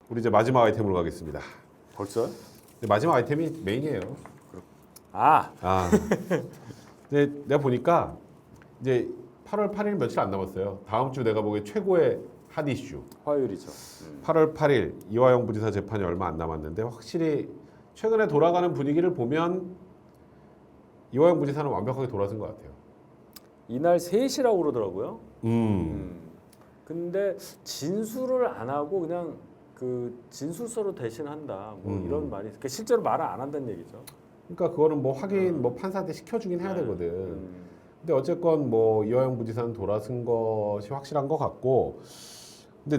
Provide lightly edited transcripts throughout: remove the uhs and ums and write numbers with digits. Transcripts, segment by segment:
우리 이제 마지막 아이템으로 가겠습니다. 벌써? 근데 마지막 아이템이 메인이에요. 아, 근데 내가 보니까 이제 8월 8일 며칠 안 남았어요. 다음 주 내가 보기에 최고의 핫 이슈. 화요일이죠. 8월 8일 이화영 부지사 재판이 얼마 안 남았는데 확실히 최근에 돌아가는 분위기를 보면 이화영 부지사는 완벽하게 돌아선 것 같아요. 이날 3시라고 그러더라고요. 근데 진술을 안 하고 그냥 그 진술서로 대신한다. 뭐 이런 말이. 그러니까 실제로 말을 안 한다는 얘기죠. 그러니까 그거는 뭐 확인 뭐 판사한테 시켜주긴 해야 되거든. 음. 근데 어쨌건 뭐 이화영 부지사는 돌아선 것이 확실한 것 같고, 근데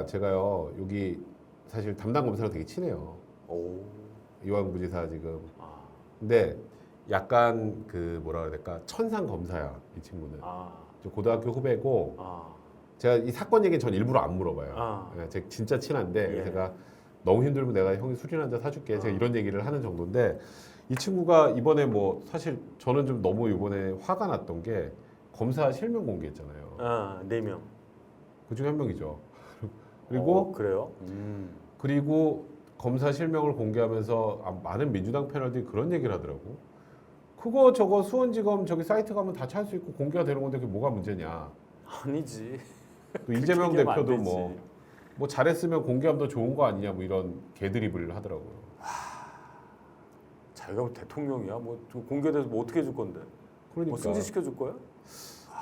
제가요 여기 사실 담당 검사랑 되게 친해요. 오. 이화영 부지사 지금. 아. 근데 약간 그 뭐라 그래야 될까, 천상 검사야 이 친구는. 아. 저 고등학교 후배고, 아. 제가 이 사건 얘기는 전 일부러 안 물어봐요. 아. 제가 진짜 친한데 예. 제가 너무 힘들면 내가 형이 술이나 한잔 사줄게. 제가 아. 이런 얘기를 하는 정도인데, 이 친구가 이번에 뭐 사실 저는 좀 너무 이번에 화가 났던 게 검사 실명 공개했잖아요. 아, 4명. 그 중에 한 명이죠. 그리고 그래요? 그리고 검사 실명을 공개하면서 많은 민주당 패널들이 그런 얘기를 하더라고. 그거 저거 수원지검 저기 사이트 가면 다 찾을 수 있고 공개가 되는 건데 그게 뭐가 문제냐. 아니지. 또 이재명 얘기하면 안 대표도 되지. 뭐 잘했으면 공개하면 더 좋은 거 아니냐 뭐 이런 개드립을 하더라고요. 자기가 뭐 대통령이야. 뭐 공개돼서 뭐 어떻게 해줄 건데? 그러니까. 뭐 승진시켜 줄 거야?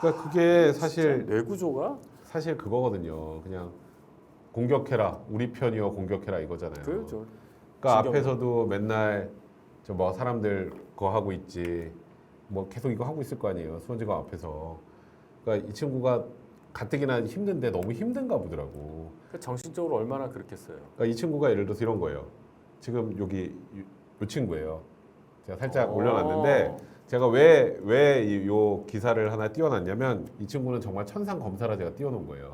그러니까 그게 사실 진짜 뇌구조가? 사실 그거거든요. 그냥 공격해라, 우리 편이여 공격해라 이거잖아요. 그렇죠. 그러니까 진경. 앞에서도 맨날 저 뭐 사람들 그거 하고 있지, 뭐 계속 이거 하고 있을 거 아니에요. 수원지검 앞에서. 그러니까 이 친구가 가뜩이나 힘든데 너무 힘든가 보더라고. 그러니까 정신적으로 얼마나 그렇겠어요. 그러니까 이 친구가 예를 들어서 이런 거예요. 지금 여기 요 친구예요. 제가 살짝 올려놨는데, 제가 왜 요 기사를 하나 띄워놨냐면 이 친구는 정말 천상 검사라 제가 띄워놓은 거예요.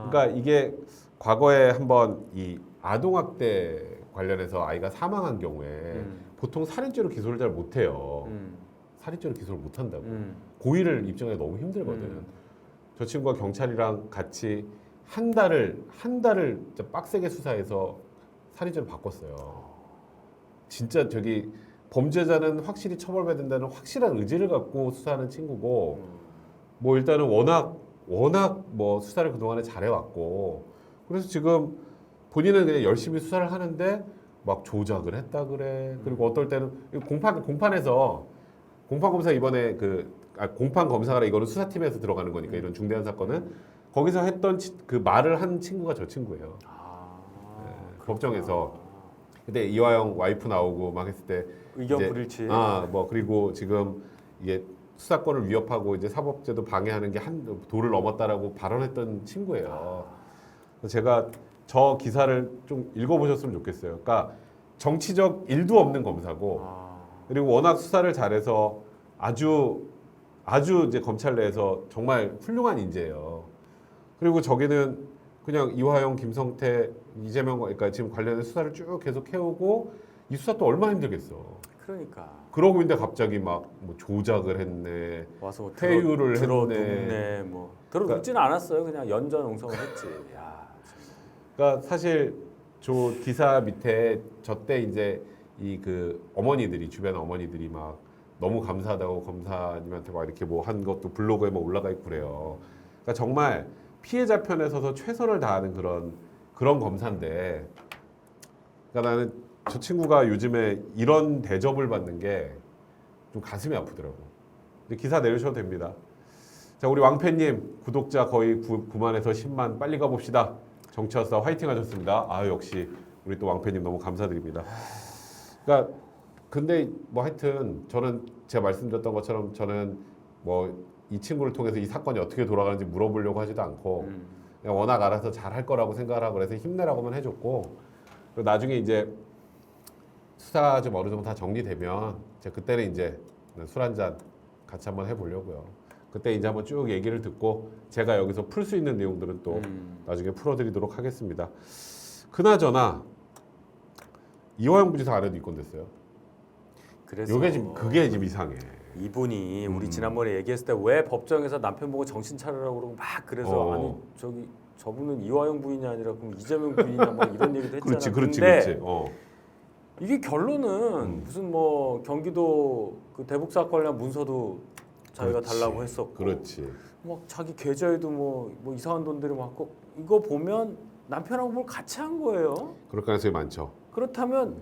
그러니까 이게 과거에 한번 이 아동학대 관련해서 아이가 사망한 경우에 보통 살인죄로 기소를 잘 못해요. 살인죄로 기소를 못한다고. 고의를 입증하기 너무 힘들거든. 저 친구가 경찰이랑 같이 한 달을 진짜 빡세게 수사해서 살인죄로 바꿨어요. 진짜 저기 범죄자는 확실히 처벌해야 된다는 확실한 의지를 갖고 수사하는 친구고, 뭐 일단은 워낙 뭐 수사를 그동안에 잘해왔고, 그래서 지금 본인은 그냥 열심히 수사를 하는데 막 조작을 했다 그래. 그리고 어떨 때는 공판에서 공판 검사 이번에 공판 검사가 이거는 수사팀에서 들어가는 거니까 이런 중대한 사건은 거기서 했던 그 말을 한 친구가 저 친구예요. 법정에서. 그때 이화영 와이프 나오고 막 했을 때 의견 이제 불일치. 뭐 그리고 지금 이게 수사권을 위협하고 이제 사법제도 방해하는 게 도를 넘었다라고 발언했던 친구예요. 그래서 제가 저 기사를 좀 읽어보셨으면 좋겠어요. 그러니까 정치적 일도 없는 검사고, 그리고 워낙 수사를 잘해서 아주 이제 검찰 내에서 정말 훌륭한 인재예요. 그리고 저기는 그냥 이화영, 김성태, 이재명, 그러니까 지금 관련된 수사를 쭉 계속 해오고, 이 수사 또 얼마나 힘들겠어. 그러니까 그러고 있는데 갑자기 막 뭐 조작을 했네, 와서 뭐 회유를 들어눕네, 뭐 들어눕지는 않았어요. 그냥 연전응성을 했지. 야, 그러니까 사실 저 기사 밑에 저때 이제 이 그 어머니들이, 주변 어머니들이 막 너무 감사하다고 검사님한테 막 이렇게 뭐 한 것도 블로그에 막 올라가 있고 그래요. 그러니까 정말 피해자 편에 서서 최선을 다하는 그런 검사인데, 그러니까 나는 저 친구가 요즘에 이런 대접을 받는 게 좀 가슴이 아프더라고. 근데 기사 내주셔도 됩니다. 자, 우리 왕팬님 구독자 거의 9만에서 10만 빨리 가봅시다. 정치화사 화이팅 하셨습니다. 아, 역시 우리 또 왕팬님 너무 감사드립니다. 그러니까 근데 뭐 하여튼 저는 제가 말씀드렸던 것처럼 저는 뭐 이 친구를 통해서 이 사건이 어떻게 돌아가는지 물어보려고 하지도 않고, 그냥 워낙 알아서 잘할 거라고 생각을 하고 그래서 힘내라고만 해줬고, 그리고 나중에 이제 수사 좀 어느 정도 다 정리되면 제가 그때는 이제 술 한잔 같이 한번 해보려고요. 그때 이제 한번 쭉 얘기를 듣고 제가 여기서 풀 수 있는 내용들은 또 나중에 풀어드리도록 하겠습니다. 그나저나 이화영 부지사 안에도 입건됐어요. 그래서 요게 지금 그게 지금 이상해. 이분이 우리 지난번에 얘기했을 때 왜 법정에서 남편 보고 정신 차리라고 그러고 막 그래서 아니 저기 저분은 이화영 부인이 아니라 그럼 이재명 부인이냐 뭐 이런 얘기도 했잖아. 그렇지, 그렇지, 근데 그렇지. 이게 결론은 무슨 뭐 경기도 그 대북 사건이랑 문서도 자기가 그렇지, 달라고 했었고, 그렇지. 막 자기 계좌에도 뭐 이상한 돈들이 많고 이거 보면 남편하고 뭘 같이 한 거예요. 그럴 가능성이 많죠. 그렇다면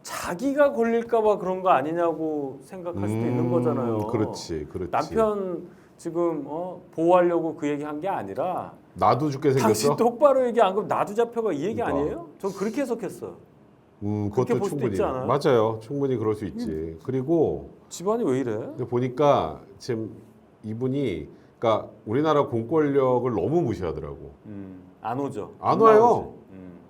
자기가 걸릴까봐 그런 거 아니냐고 생각할 수도 있는 거잖아요. 그렇지, 그렇지. 남편 지금 보호하려고 그 얘기 한 게 아니라 나도 죽게 생겼어. 당신 똑바로 얘기 안 그러면 나도 잡혀가 이 얘기 그러니까. 아니에요? 전 그렇게 해석했어요. 그렇게 그것도 볼 수도 충분히 있지 않아요? 맞아요. 충분히 그럴 수 있지. 그리고 집안이 왜 이래? 근데 보니까 지금 이분이 그러니까 우리나라 공권력을 너무 무시하더라고. 안 오죠. 안 와요. 나오지.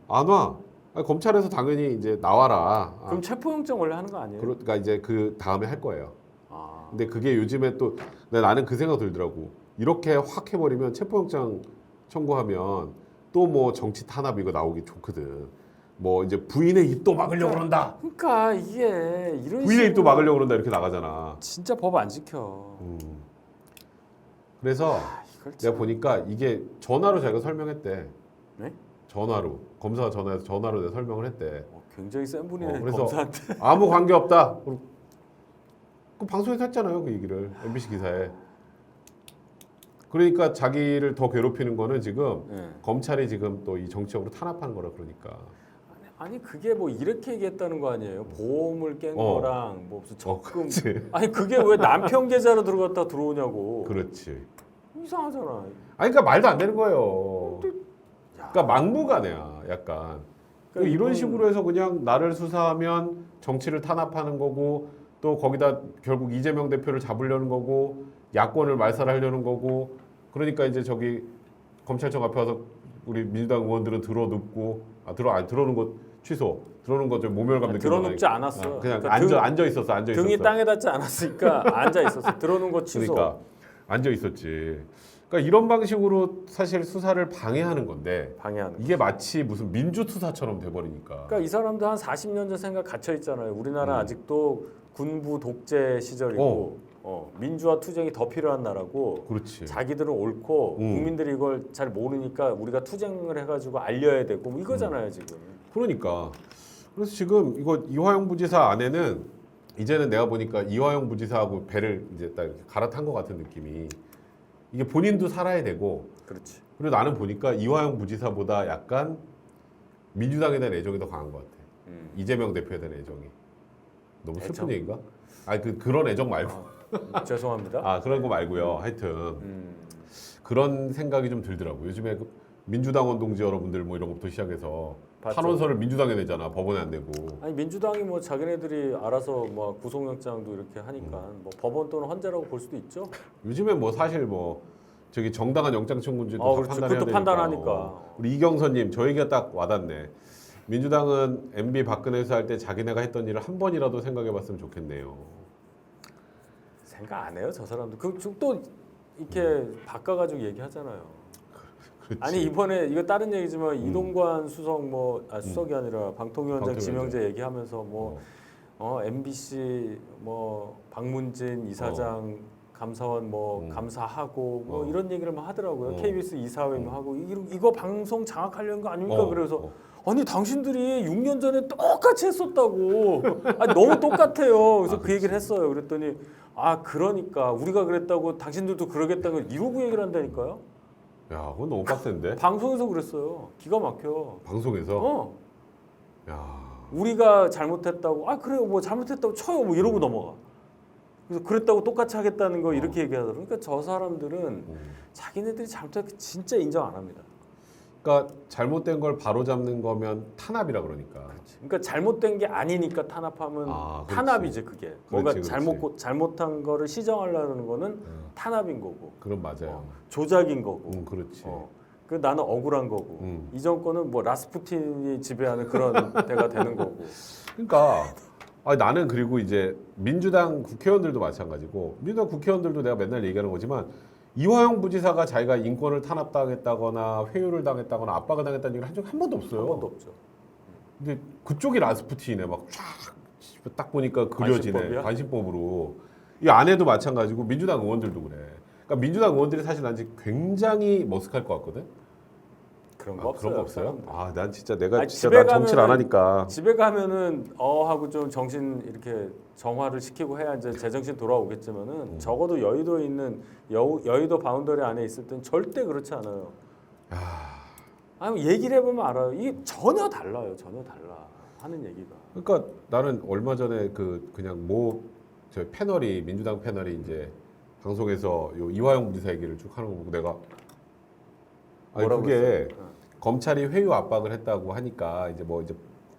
안 와. 아니, 검찰에서 당연히 이제 나와라. 그럼 체포영장 원래 하는 거 아니에요? 그러니까 이제 그 다음에 할 거예요. 아, 근데 그게 요즘에 또 근데 나는 그 생각 들더라고. 이렇게 확 해버리면 체포영장 청구하면 또 뭐 정치 탄압 이거 나오기 좋거든. 뭐 이제 부인의 입도 막으려고 그런다. 그러니까 이게 이런 부인의 입도 식으로 막으려고 그런다 이렇게 나가잖아. 진짜 법 안 지켜. 그래서 이걸 내가 참- 보니까 이게 전화로 자기가 설명했대. 네? 전화로 검사가 전화해서 전화로 내가 설명을 했대. 굉장히 센 분이네 그래서 검사한테. 아무 관계 없다. 그 방송에서 했잖아요 그 얘기를 MBC 기사에. 그러니까 자기를 더 괴롭히는 거는 지금 네. 검찰이 지금 또 이 정치적으로 탄압하는 거라 그러니까. 아니 그게 뭐 이렇게 얘기했다는 거 아니에요? 보험을 깬 어. 거랑 뭐 무슨 적금. 그렇지. 아니 그게 왜 남편 계좌로 들어갔다 들어오냐고. 그렇지. 이상하잖아. 아니 그러니까 말도 안 되는 거예요. 그러니까 막무가내야 약간. 그러니까 이런 이분- 식으로 해서 그냥 나를 수사하면 정치를 탄압하는 거고 또 거기다 결국 이재명 대표를 잡으려는 거고 야권을 말살하려는 거고 그러니까 이제 저기 검찰청 앞에 와서 우리 민주당 의원들은 들어눕고 들어오는 거 취소 들어오는 거 좀 모멸감 느끼고 들어눕지 않았어. 그냥 그러니까 앉아 있었어 앉아 있었어 등이 땅에 닿지 않았으니까 앉아 있었어. 들어오는 거 취소. 그러니까 앉아 있었지. 그러니까 이런 방식으로 사실 수사를 방해하는 건데 방해하는. 이게 마치 무슨 민주투사처럼 돼버리니까. 그러니까 이 사람도 한 40년 전 생각 갇혀 있잖아요. 우리나라 아직도 군부 독재 시절이고 민주화 투쟁이 더 필요한 나라고. 그렇지. 자기들은 옳고 국민들이 이걸 잘 모르니까 우리가 투쟁을 해가지고 알려야 되고 뭐 이거잖아요 지금. 그러니까 그래서 지금 이거 이화영 부지사 안에는 이제는 내가 보니까 이화영 부지사하고 배를 이제 딱 이렇게 갈아탄 것 같은 느낌이 이게 본인도 살아야 되고 그렇지. 그리고 나는 보니까 이화영 부지사보다 약간 민주당에 대한 애정이 더 강한 것 같아. 이재명 대표에 대한 애정이. 너무 슬픈 애정? 얘기인가? 아니 그런 애정 말고 죄송합니다. 그런 거 말고요. 하여튼 그런 생각이 좀 들더라고. 요즘에 그 민주당원 동지 여러분들 뭐 이런 것부터 시작해서 봤죠. 탄원서를 민주당에 내잖아. 법원에 안 내고. 아니 민주당이 뭐 자기네들이 알아서 뭐 구속영장도 이렇게 하니까 뭐 법원 또는 헌재라고 볼 수도 있죠. 요즘에 뭐 사실 뭐 저기 정당한 영장 청구인지도 다 그렇지. 판단해야 그것도 되니까. 판단하니까. 우리 이경선님 저 얘기가 딱 와닿네. 민주당은 MB 박근혜 수사 할때 자기네가 했던 일을 한 번이라도 생각해봤으면 좋겠네요. 생각 안 해요 저 사람들. 그또 이렇게 바꿔가지고 얘기하잖아요. 그렇지. 아니 이번에 이거 다른 얘기지만 이동관 수석 수석이 아니라 방통위원장 방통위원장. 지명제 얘기하면서 MBC 박문진 이사장 감사원 감사하고 이런 얘기를 막 하더라고요. KBS 이사회 하고 이거 방송 장악하려는 거 아닙니까? 그래서 아니 당신들이 6년 전에 똑같이 했었다고. 아니 너무 똑같아요. 그래서 그 얘기를 했어요. 그랬더니 그러니까 우리가 그랬다고 당신들도 그러겠다고 이러고 얘기를 한다니까요. 야, 그건 너무 빡센데. 방송에서 그랬어요. 기가 막혀. 방송에서. 야, 우리가 잘못했다고 그래요 뭐 잘못했다고 쳐요 뭐 이러고 넘어가. 그래서 그랬다고 똑같이 하겠다는 거 이렇게 얘기하더라고요. 그러니까 저 사람들은 자기네들이 잘못했 진짜 인정 안 합니다. 그러니까 잘못된 걸 바로 잡는 거면 탄압이라 그러니까. 그러니까 잘못된 게 아니니까 탄압하면 그렇지. 탄압이지 그게. 뭔가 그렇지. 잘못한 거를 시정하려는 거는 탄압인 거고. 그럼 맞아요. 조작인 거고. 그렇지. 그 나는 억울한 거고. 이 정권은 뭐 라스푸틴이 지배하는 그런 데가 되는 거고. 그러니까 나는 그리고 이제 민주당 국회의원들도 마찬가지고 민주당 국회의원들도 내가 맨날 얘기하는 거지만 이화영 부지사가 자기가 인권을 탄압당했다거나 회유를 당했다거나 압박을 당했다는 얘기를 한 적이 한 번도 없어요. 한 번도 없죠. 근데 그쪽이 라스푸틴이네. 막 쫙 보니까 그려지네. 관심법이야? 관심법으로. 이 안에도 마찬가지고 민주당 의원들도 그래. 그러니까 민주당 의원들이 사실 난 지금 굉장히 머쓱할 것 같거든. 그런 거 없어요. 그런 거 없어요? 사람들. 아, 난 진짜 내가 아니, 진짜 집에 난 정치를 안 가면은- 하니까. 집에 가면은 하고 좀 정신 이렇게 정화를 시키고 해야 이제 제정신 돌아오겠지만은 적어도 여의도에 있는 여의도 바운더리 안에 있을 땐 절대 그렇지 않아요. 아니 얘기를 해보면 알아요. 이게 전혀 달라요. 전혀 달라 하는 얘기가. 그러니까 나는 얼마 전에 그냥 저 패널이 민주당 패널이 이제 방송에서 요 이화영 부지사 얘기를 쭉 하는 거 보고 내가 아니 뭐라고 그게 했어요? 검찰이 회유 압박을 했다고 하니까 이제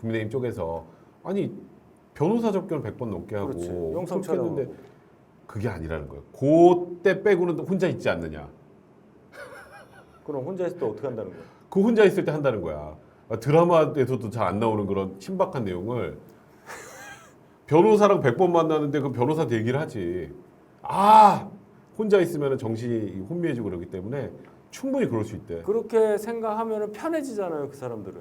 국민의힘 쪽에서 아니 변호사 접견을 100번 넘게 하고 그렇지. 그렇게 영상처럼 했는데 그게 아니라는 거예요. 그때 빼고는 혼자 있지 않느냐. 그럼 혼자 있을 때 어떻게 한다는 거야? 그 혼자 있을 때 한다는 거야. 드라마에서도 잘 안 나오는 그런 신박한 내용을 변호사랑 100번 만나는데 그 변호사한테 얘기를 하지. 혼자 있으면 정신이 혼미해지고 그러기 때문에 충분히 그럴 수 있대. 그렇게 생각하면 편해지잖아요. 그 사람들은.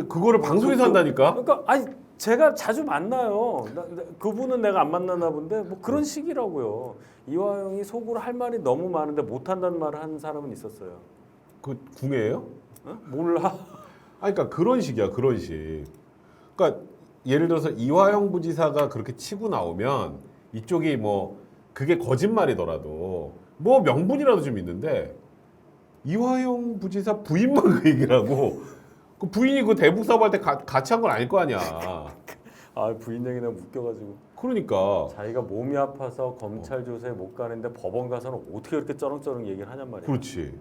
그거를 방송에서 한다니까? 그러니까 아니 제가 자주 만나요. 그분은 내가 안 만나나 본데 뭐 그런 식이라고요. 이화영이 속으로 할 말이 너무 많은데 못 한다는 말을 하는 사람은 있었어요. 그 궁예예요? 어? 몰라. 그러니까 그런 식이야, 그런 식. 그러니까 예를 들어서 이화영 부지사가 그렇게 치고 나오면 이쪽이 그게 거짓말이더라도 명분이라도 좀 있는데 이화영 부지사 부인만 그 얘기를 하고 그 부인이 그 대북 사업할 때 같이 한 건 아닐 거 아니야. 아 부인 얘기 내가 웃겨가지고. 그러니까 자기가 몸이 아파서 검찰 조사에 못 가는데 법원 가서는 어떻게 그렇게 쩌렁쩌렁 얘기를 하냔 말이야. 그렇지.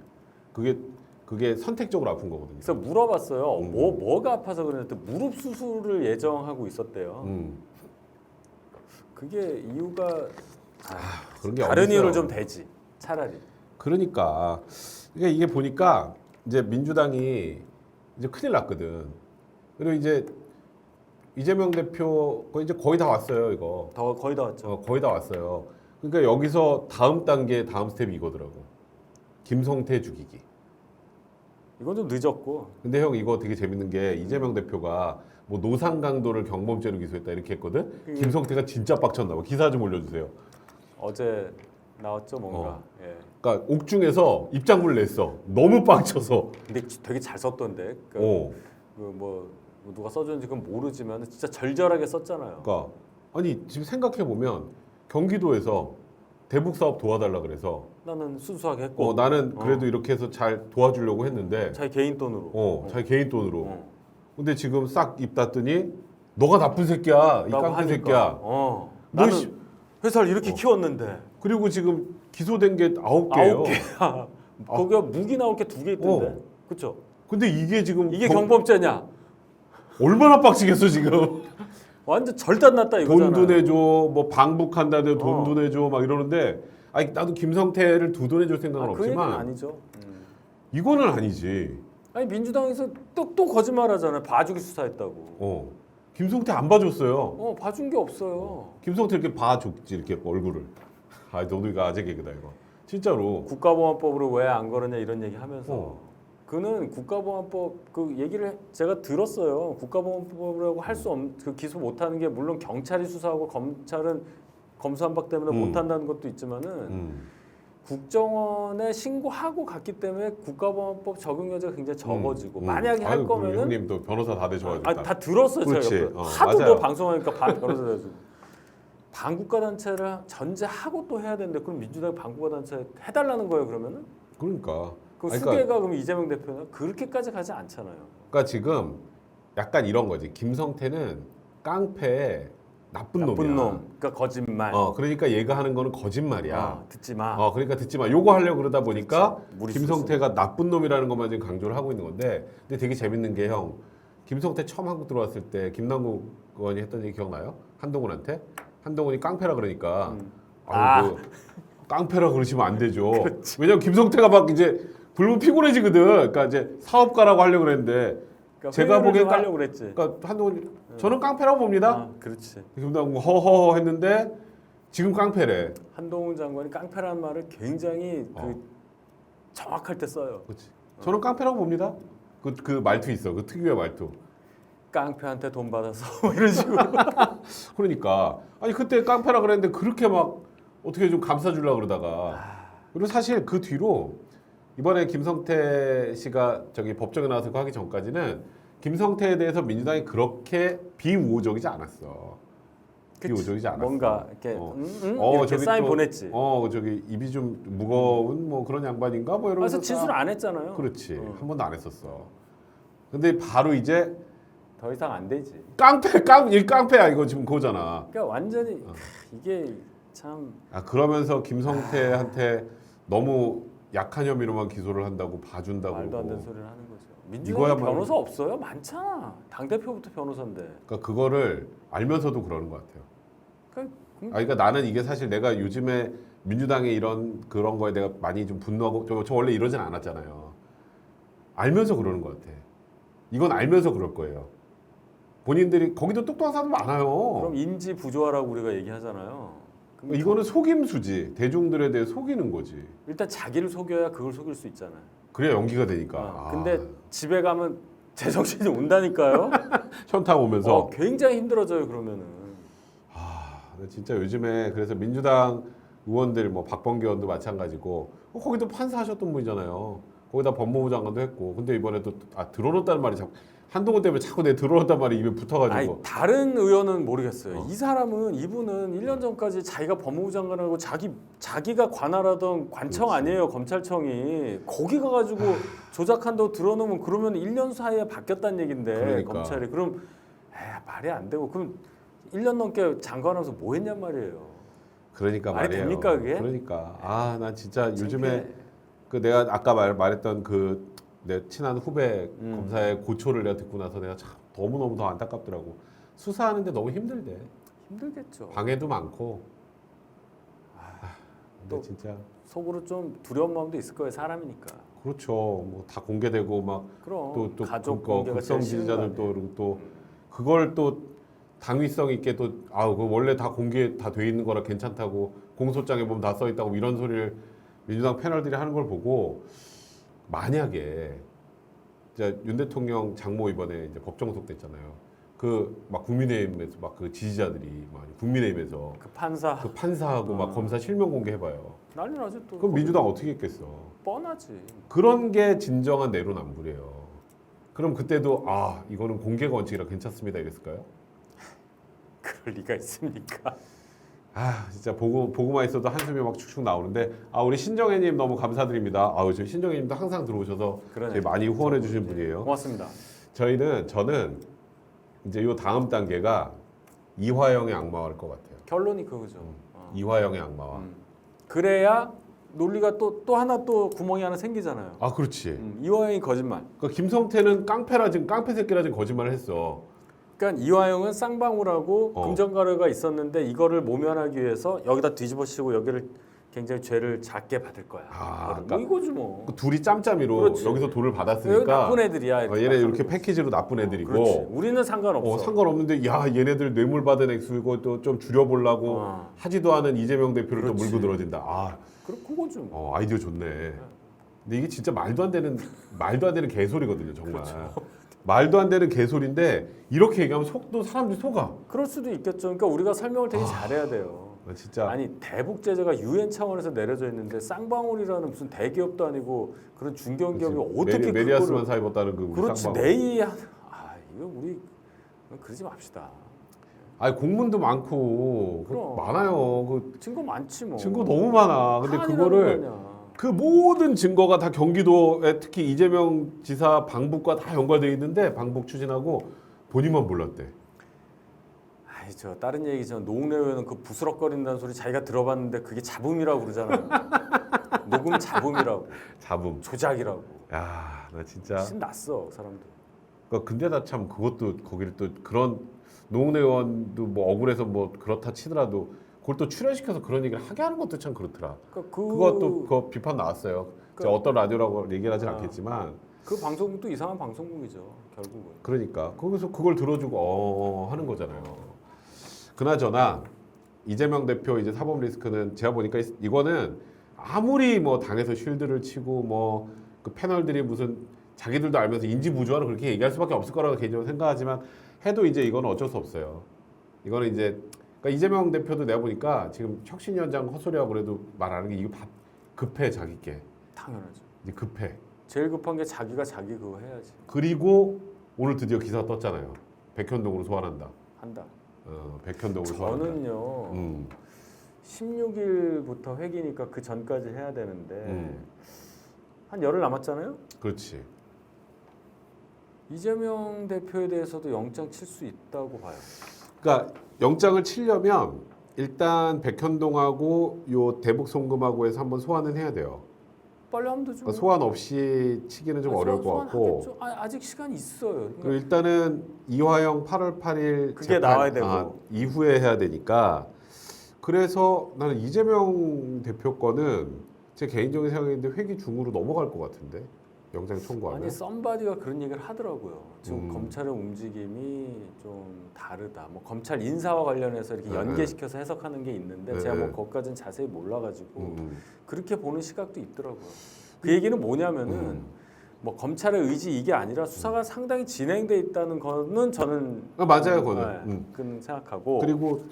그게 선택적으로 아픈 거거든요. 그래서 물어봤어요. 뭐가 아파서 그랬는데 무릎 수술을 예정하고 있었대요. 그게 이유가 그런 게 다른 어딨어. 이유를 좀 대지 차라리. 그러니까 이게 보니까 이제 민주당이 이제 큰일 났거든. 그리고 이제 이재명 대표 이제 거의 다 왔어요, 이거. 거의 다 왔죠. 거의 다 왔어요. 그러니까 여기서 다음 단계, 다음 스텝이 이거더라고. 김성태 죽이기. 이건 좀 늦었고. 근데 형 이거 되게 재밌는 게 이재명 대표가 노상강도를 경범죄로 기소했다 이렇게 했거든. 김성태가 진짜 빡쳤나 봐. 기사 좀 올려주세요. 어제 나왔죠 뭔가. 예. 그러니까 옥중에서 입장문을 냈어. 너무 빡쳐서. 근데 되게 잘 썼던데. 누가 써줬는지 그건 모르지만 진짜 절절하게 썼잖아요. 그러니까 아니 지금 생각해 보면 경기도에서 대북 사업 도와달라 그래서 나는 순수하게 했고. 나는 그래도 이렇게 해서 잘 도와주려고 했는데 자기 개인 돈으로. 자기 개인 돈으로. 근데 지금 싹 입 닫더니 너가 나쁜 새끼야, 이 라고 깡패 하니까. 새끼야. 나는 회사를 이렇게 키웠는데. 그리고 지금 기소된 게 9개예요. 9개야. 거기가 무기 나올 게 2개 있던데. 그렇죠? 근데 이게 지금 이게 경범죄냐? 얼마나 빡치겠어 지금. 완전 절단났다 이거잖아. 돈도 내줘, 방북한다는데 돈도 내줘 막 이러는데 아니 나도 김성태를 두돈해줄 생각은 그 얘기는 없지만 아니죠. 이거는 아니지. 아니 민주당에서 또 거짓말하잖아요. 봐주기 수사했다고. 김성태 안 봐줬어요. 봐준 게 없어요. 김성태 이렇게 봐줬지 이렇게 얼굴을. 너도 이거 아재 개그다 이거. 진짜로. 국가보안법으로 왜 안 걸었냐 이런 얘기 하면서 그는 국가보안법 그 얘기를 제가 들었어요. 국가보안법이라고 할 수 없는 그 기소 못하는 게 물론 경찰이 수사하고 검찰은 검수한박 때문에 못한다는 것도 있지만은 국정원에 신고하고 갔기 때문에 국가보안법 적용 여지가 굉장히 적어지고 만약에 할 거면은 형님 또 변호사 다 되셔가지고. 다 들었어요. 그렇지. 제가 옆에. 어, 하도 맞아요. 뭐 방송하니까 변호사 돼가지고 반국가 단체를 전제하고 또 해야 되는데 그럼 민주당이 반국가 단체 해달라는 거예요 그러면은? 그러니까. 그 아니, 수계가 그럼 이재명 대표는 그렇게까지 가지 않잖아요. 그러니까 지금 약간 이런 거지. 김성태는 깡패 나쁜 놈이야. 그러니까 거짓말. 그러니까 얘가 하는 거는 거짓말이야. 듣지 마. 그러니까 듣지 마. 요거 하려고 그러다 보니까 무리 김성태가 나쁜 놈이라는 것만 지금 강조를 하고 있는 건데, 근데 되게 재밌는 게 형, 김성태 처음 한국 들어왔을 때 김남국 의원이 했던 얘기 기억나요? 한동훈한테? 한동훈이 깡패라 그러니까 깡패라 그러시면 안 되죠. 왜냐면 김성태가 막 이제 불문 피곤해지거든. 그러니까 이제 사업가라고 하려고 그랬는데 그러니까 제가 보기엔 하려고 그랬지. 그러니까 한동훈이 저는 깡패라고 봅니다. 그렇지. 김남국 허허 했는데 지금 깡패래. 한동훈 장관이 깡패라는 말을 굉장히 정확할 때 써요. 그렇지. 저는 깡패라고 봅니다. 그 말투 있어. 그 특유의 말투. 깡패한테 돈 받아서 뭐 이런 식으로. 그러니까 아니 그때 깡패라 그랬는데 그렇게 막 어떻게 좀 감싸주려고 그러다가 그리고 사실 그 뒤로 이번에 김성태 씨가 저기 법정에 나와서 그거 하기 전까지는 김성태에 대해서 민주당이 그렇게 비우호적이지 않았어. 비우호적이지 않았어. 뭔가 이렇게 이렇게 저기 사인 또, 보냈지. 저기 입이 좀 무거운 뭐 그런 양반인가 뭐 이러면서 그래서 진술 안 했잖아요. 그렇지. 한 번도 안 했었어. 근데 바로 이제 더 이상 안 되지. 깡패야 이거 지금 그거잖아. 그러니까 완전히 이게 참 그러면서 김성태한테 너무 약한 혐의로만 기소를 한다고 봐준다고 말도 안 되는 그러고. 소리를 하는 거죠. 민주당에 이거야말로- 변호사 없어요? 많잖아. 당 대표부터 변호사인데. 그러니까 그거를 알면서도 그러는 것 같아요. 그러니까 그러니까 나는 이게 사실 내가 요즘에 민주당의 그런 거에 내가 많이 좀 분노하고 저 원래 이러진 않았잖아요. 알면서 그러는 것 같아. 이건 알면서 그럴 거예요. 본인들이 거기도 똑똑한 사람 많아요. 그럼 인지 부조화라고 우리가 얘기하잖아요. 그럼 이거는 속임수지. 대중들에 대해 속이는 거지. 일단 자기를 속여야 그걸 속일 수 있잖아요. 그래야 연기가 되니까. 근데 집에 가면 제정신이 온다니까요. 현타 오면서. 굉장히 힘들어져요 그러면은. 근데 진짜 요즘에 그래서 민주당 의원들 뭐 박범계 의원도 마찬가지고 거기도 판사하셨던 분이잖아요. 거기다 법무부 장관도 했고. 근데 이번에 또 들어놓았다는 말이 자꾸 한동훈 때문에 자꾸 내 들어놓았단 말이 입에 붙어가지고. 아니 다른 의원은 모르겠어요. 이분은 1년 전까지 자기가 법무부 장관하고 자기가 관할하던 관청 그렇지. 아니에요 검찰청이. 거기 가가지고 조작한다고 들어놓으면 그러면 1년 사이에 바뀌었다는 얘긴데 그러니까. 검찰이. 그럼 말이 안 되고 그럼 1년 넘게 장관하면서 뭐 했냔 말이에요. 그러니까 말이 말이에요. 됩니까, 그게? 그러니까 난 진짜 요즘에 창피해. 그 내가 아까 말했던 그 내 친한 후배 음. 검사의 고초를 내가 듣고 나서 내가 참 너무너무 더 안타깝더라고. 수사하는데 너무 힘들대. 힘들겠죠. 방해도 많고. 근데 또- 진짜 속으로 좀 두려운 마음도 있을 거예요. 사람이니까. 그렇죠. 뭐 다 공개되고 막 그럼 또 가족 그거 관계가 제일 극성 싫은 거 지지자들도 아니에요. 그리고 또 그걸 또 당위성 있게 또 그 원래 다 공개 다 돼 있는 거라 괜찮다고 공소장에 보면 다 써 있다고 이런 소리를 민주당 패널들이 하는 걸 보고 만약에 이제 윤 대통령 장모 이번에 이제 법정 속됐잖아요. 그 막 국민의힘에서 막 그 지지자들이 막 국민의힘에서 그 판사 그 판사하고 막 검사 실명 공개해봐요. 난리 나지 또. 그럼 민주당 어떻게 했겠어? 뻔하지. 그런 게 진정한 내로남불이에요. 그럼 그때도 이거는 공개가 원칙이라 괜찮습니다 이랬을까요? 그럴 리가 있습니까? 진짜 보고만 있어도 한숨이 막 축축 나오는데 우리 신정혜님 너무 감사드립니다. 저희 신정혜님도 항상 들어오셔서 그러네. 저희 많이 후원해 주신 분이에요. 고맙습니다. 저는 이제 요 다음 단계가 이화영의 악마화일 것 같아요. 결론이 그거죠. 이화영의 악마화. 그래야 논리가 또 하나 또 구멍이 하나 생기잖아요. 그렇지. 이화영이 거짓말. 그러니까 김성태는 깡패 새끼라 지금 거짓말을 했어. 그러니까 이화영은 쌍방울하고 어. 금전거래가 있었는데 이거를 모면하기 위해서 여기다 뒤집어씌고 여기를 굉장히 죄를 작게 받을 거야. 그러니까 이거지 뭐. 그 둘이 짬짬이로 그렇지. 여기서 돈을 여기 받았으니까 나쁜 애들이야. 얘네 이렇게 패키지로 나쁜 애들이고 그렇지. 우리는 상관없어. 상관없는데 얘네들 뇌물 받은 액수고 또 좀 줄여보려고 하지도 않은 이재명 대표를 또 그렇지. 물고 들어진다. 그거지 뭐. 아이디어 좋네. 근데 이게 진짜 말도 안 되는 개소리거든요, 정말. 그렇죠. 말도 안 되는 개소리인데 이렇게 얘기하면 사람들이 속아. 그럴 수도 있겠죠. 그러니까 우리가 설명을 되게 잘해야 돼요. 진짜. 아니 대북 제재가 유엔 차원에서 내려져 있는데 쌍방울이라는 무슨 대기업도 아니고 그런 중견기업이 어떻게 메리아스만 그거를 사입었다는 그 그렇지 쌍방울. 내이 이거 우리 그러지 맙시다. 공문도 많고 그럼. 많아요. 그 증거 많지 뭐. 증거 너무 많아. 근데 한이라는 그거를 거 아니야. 그 모든 증거가 다 경기도에 특히 이재명 지사 방북과 다 연관돼 있는데 방북 추진하고 본인만 몰랐대. 저 다른 얘기죠. 노웅래 의원은 그 부스럭거린다는 소리 자기가 들어봤는데 그게 잡음이라고 그러잖아요. 녹음 잡음이라고. 잡음. 조작이라고. 야, 나 진짜. 신났어 사람들. 그러니까 근데 나 참 그것도 거기를 또 그런 노웅래 의원도 뭐 억울해서 뭐 그렇다 치더라도 그걸 또 출연시켜서 그런 얘기를 하게 하는 것도 참 그렇더라. 그것도 그 비판 나왔어요. 제가 어떤 라디오라고 얘기를 하진 않겠지만 그 방송국도 이상한 방송국이죠 결국은. 그러니까 거기서 그걸 들어주고 하는 거잖아요. 그나저나 이재명 대표 이제 사법 리스크는 제가 보니까 이거는 아무리 뭐 당에서 쉴드를 치고 뭐 그 패널들이 무슨 자기들도 알면서 인지 부조화를 그렇게 얘기할 수밖에 없을 거라고 개인적으로 생각하지만 해도 이제 이거는 어쩔 수 없어요. 이거는 이제 그러니까 이재명 대표도 내가 보니까 지금 혁신위원장 헛소리하고 그래도 말 안 하는 게 이거 급해 자기께. 당연하죠. 이제 급해. 제일 급한 게 자기가 자기 그거 해야지. 그리고 오늘 드디어 기사 떴잖아요. 백현동으로 소환한다. 한다. 백현동으로 소환한다. 저는요. 16일부터 회기니까 그 전까지 해야 되는데 한 열흘 남았잖아요. 그렇지. 이재명 대표에 대해서도 영장 칠 수 있다고 봐요. 그러니까 영장을 치려면 일단 백현동하고 요 대북 송금하고 해서 한번 소환은 해야 돼요. 빨리 하면 되죠. 그러니까 소환 없이 치기는 좀 어려울 것 같고. 소환하겠죠. 아직 시간이 있어요. 그리고 일단은 이화영 8월 8일 그게 재판, 나와야 되고. 이후에 해야 되니까. 그래서 나는 이재명 대표 거는 제 개인적인 생각인데 회기 중으로 넘어갈 것 같은데 영장 청구하면. 아니 썸바디가 그런 얘기를 하더라고요. 지금 음. 검찰의 움직임이 좀 다르다. 뭐 검찰 인사와 관련해서 이렇게 네. 연계시켜서 해석하는 게 있는데 네. 제가 뭐 거기까지는 자세히 몰라가지고 음. 그렇게 보는 시각도 있더라고요. 그 얘기는 뭐냐면은 뭐 검찰의 의지 이게 아니라 수사가 상당히 진행돼 있다는 거는 저는 맞아요, 그거는. 그는 생각하고 그리고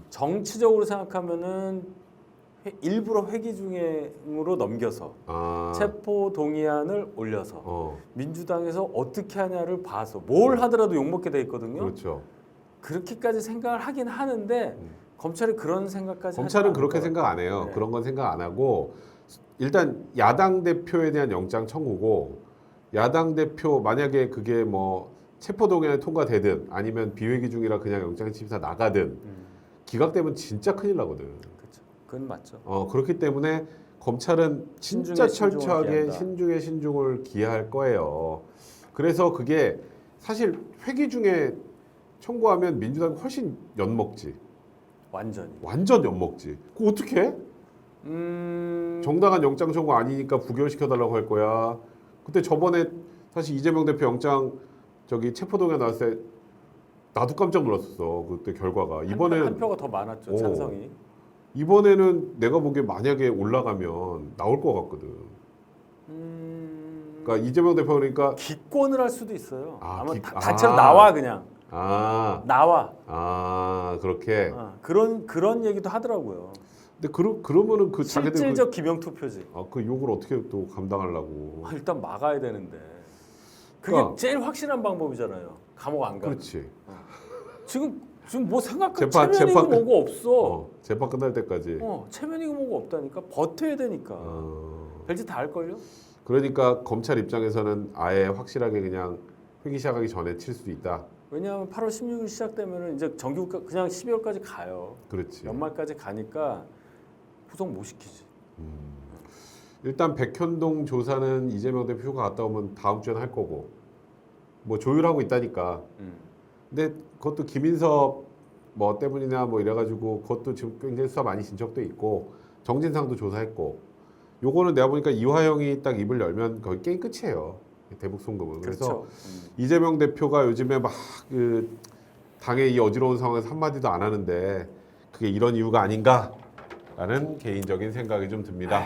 정치적으로 생각하면은 일부러 회기 중으로 넘겨서 체포 동의안을 올려서 민주당에서 어떻게 하냐를 봐서 뭘 하더라도 욕먹게 돼 있거든요. 그렇죠. 그렇게까지 생각을 하긴 하는데 검찰이 그런 생각까지 검찰은 하지 그렇게 않을 생각 안 해요. 네. 그런 건 생각 안 하고 일단 야당 대표에 대한 영장 청구고 야당 대표 만약에 그게 뭐 체포 동의안이 통과되든 아니면 비회기 중이라 그냥 영장 심사 나가든 기각되면 진짜 큰일 나거든. 그렇죠. 그건 맞죠. 그렇기 때문에 검찰은 진짜 철저하게 신중에 신중을 기하할 거예요. 그래서 그게 사실 회기 중에 청구하면 민주당이 훨씬 엿먹지. 완전히. 완전 엿먹지. 그거 어떻게 해? 정당한 영장 청구 아니니까 부결시켜달라고 할 거야. 그때 저번에 사실 이재명 대표 영장 저기 체포동의안 나왔을 때 나도 깜짝 놀랐었어. 그때 결과가. 이번에는 한 표가 더 많았죠. 찬성이. 이번에는 내가 보기에 만약에 올라가면 나올 것 같거든. 그러니까 이재명 대표 그러니까 기권을 할 수도 있어요. 아마 아. 단체로 나와 그냥. 나와. 그렇게. 그런 얘기도 하더라고요. 근데 그러면은 그 자기들 실질적 기명 투표지. 그 욕을 어떻게 또 감당하려고? 일단 막아야 되는데. 그게 그러니까. 제일 확실한 방법이잖아요. 감옥 안 가. 그렇지. 지금 뭐 생각할 재판 체면이고 뭐고 없어. 재판 끝날 때까지. 체면이고 뭐고 없다니까. 버텨야 되니까. 별짓 다 할 걸요. 그러니까 검찰 입장에서는 아예 확실하게 그냥 회기 시작하기 전에 칠 수도 있다. 왜냐하면 8월 16일 시작되면은 이제 정규 그냥 12월까지 가요. 그렇지. 연말까지 가니까 후속 못 시키지. 일단 백현동 조사는 이재명 대표 휴가 갔다 오면 다음 주에는 할 거고 뭐 조율하고 있다니까. 근데 그것도 김인섭 뭐 때문이냐 뭐 이래가지고 그것도 지금 굉장히 수사 많이 진척돼 있고 정진상도 조사했고 요거는 내가 보니까 이화영이 딱 입을 열면 거의 게임 끝이에요. 대북 송금은. 그래서 그렇죠. 이재명 대표가 요즘에 막 그 당의 이 어지러운 상황에서 한마디도 안 하는데 그게 이런 이유가 아닌가라는 개인적인 생각이 좀 듭니다.